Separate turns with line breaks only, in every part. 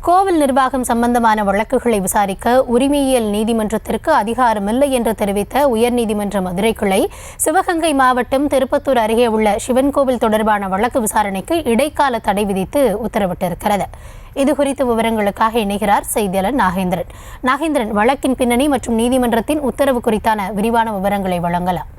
கோவில் நிர்வாகம் சம்பந்தமான வழக்குகளை விசாரிக்க உரிமையியல் நீதிமன்றத்திற்கு அதிகாரமில்லை என்று தெரிவித்த உயர்நீதிமன்ற மதுரை கிளை சிவகங்கை மாவட்டம் திருப்பத்தூர் அருகே உள்ள சிவன் கோவில் தொடர்பான வழக்கு விசாரணைக்கு இடைக்கால தடை விதித்து உத்தரவிட்டிருக்கிறது. இதுகுறித்த விவரங்களுக்காக இணைகிறார் செய்தியாளர் நாகேந்திரன். வழக்கின் பின்னணி மற்றும் நீதிமன்றத்தின் உத்தரவு குறித்தான விரிவான விவரங்களை வழங்கலாம்.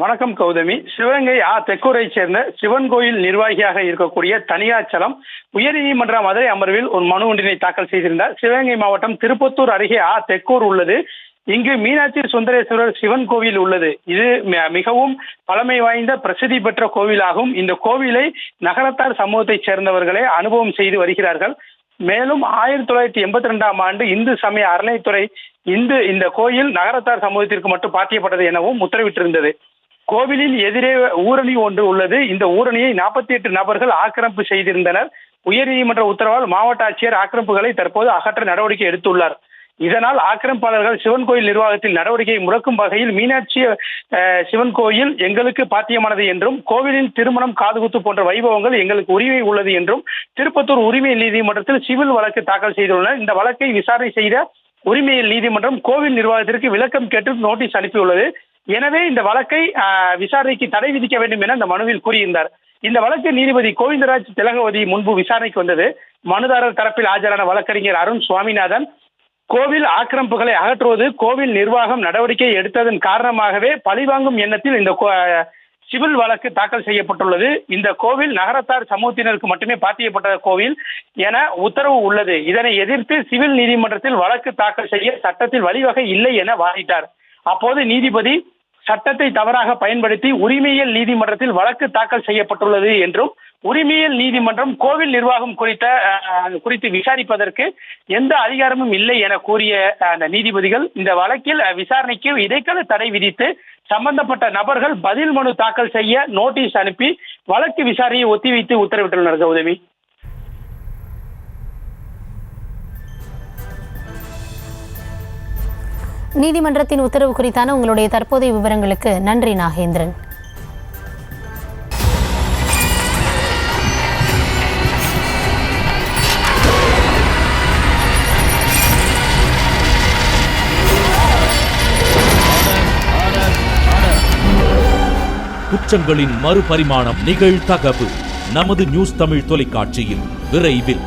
வணக்கம் கௌதமி. சிவகங்கை தெக்கூரை சேர்ந்த சிவன் கோயில் நிர்வாகியாக இருக்கக்கூடிய தனியாச்சலம் உயர்நீதிமன்ற மதுரை அமர்வில் ஒரு மனு ஒன்றினை தாக்கல் செய்திருந்தார். சிவகங்கை மாவட்டம் திருப்பத்தூர் அருகே தெக்கூர் உள்ளது. இங்கு மீனாட்சி சுந்தரேஸ்வரர் சிவன் கோவில் உள்ளது. இது மிகவும் பழமை வாய்ந்த பிரசித்தி பெற்ற கோவிலாகும். இந்த கோவிலை நகரத்தார் சமூகத்தைச் சேர்ந்தவர்களே அனுபவம் செய்து வருகிறார்கள். மேலும் 1982ஆம் ஆண்டு இந்து சமய அறநிலைத்துறை இந்த கோயில் நகரத்தார் சமூகத்திற்கு மட்டும் பாத்தியப்பட்டது எனவும் உத்தரவிட்டிருந்தது. கோவிலின் எதிரே ஊரணி ஒன்று உள்ளது. இந்த ஊரணியை 48 நபர்கள் ஆக்கிரமிப்பு செய்திருந்தனர். உயர்நீதிமன்ற உத்தரவால் மாவட்ட ஆட்சியர் ஆக்கிரமிப்புகளை தற்போது அகற்ற நடவடிக்கை எடுத்துள்ளார். இதனால் ஆக்கிரமிப்பாளர்கள் சிவன் கோயில் நிர்வாகத்தில் நடவடிக்கையை முடக்கும் வகையில் மீனாட்சி சிவன் கோயில் எங்களுக்கு பாத்தியமானது என்றும் கோவிலில் திருமணம், காதுகுத்து போன்ற வைபவங்கள் எங்களுக்கு உரிமை உள்ளது என்றும் திருப்பத்தூர் உரிமையியல் நீதிமன்றத்தில் சிவில் வழக்கு தாக்கல் செய்துள்ளனர். இந்த வழக்கை விசாரணை செய்த உரிமையியல் நீதிமன்றம் கோவில் நிர்வாகத்திற்கு விளக்கம் கேட்டு நோட்டீஸ் அனுப்பியுள்ளது. எனவே இந்த வழக்கை விசாரணைக்கு தடை விதிக்க வேண்டும் என அந்த மனுவில் கூறியிருந்தார். இந்த வழக்கு நீதிபதி கோவிந்தராஜ் திலகவதி முன்பு விசாரணைக்கு வந்தது. மனுதாரர் தரப்பில் ஆஜரான வழக்கறிஞர் அருண் சுவாமிநாதன், கோவில் ஆக்கிரமிப்புகளை அகற்றுவது கோவில் நிர்வாகம் நடவடிக்கை எடுத்ததன் காரணமாகவே பழிவாங்கும் எண்ணத்தில் இந்த சிவில் வழக்கு தாக்கல் செய்யப்பட்டுள்ளது. இந்த கோவில் நகரத்தார் சமூகத்தினருக்கு மட்டுமே பாத்தியப்பட்ட கோவில் என உத்தரவு உள்ளது. இதனை எதிர்த்து சிவில் நீதிமன்றத்தில் வழக்கு தாக்கல் செய்ய சட்டத்தில் வழிவகை இல்லை என வாதிட்டார். அப்போது நீதிபதி சட்டத்தை தவறாக பயன்படுத்தி உரிமையியல் நீதிமன்றத்தில் வழக்கு தாக்கல் செய்யப்பட்டுள்ளது என்றும் உரிமையியல் நீதிமன்றம் கோவில் நிர்வாகம் குறித்து விசாரிப்பதற்கு எந்த அதிகாரமும் இல்லை என கூறிய அந்த நீதிபதிகள் இந்த வழக்கில் விசாரணைக்கு இடைக்கால தடை விதித்து சம்பந்தப்பட்ட நபர்கள் பதில் மனு தாக்கல் செய்ய நோட்டீஸ் அனுப்பி வழக்கு விசாரணையை ஒத்திவைத்து உத்தரவிட்டுள்ளனர். கௌதமி,
நீதிமன்றத்தின் உத்தரவு குறித்தான உங்களுடைய தற்போதைய விவரங்களுக்கு நன்றி நாகேந்திரன்.
குற்றங்களின் மறுபரிமாணம் நிகழ்தகவு நமது நியூஸ் தமிழ் தொலைக்காட்சியில் விரைவில்.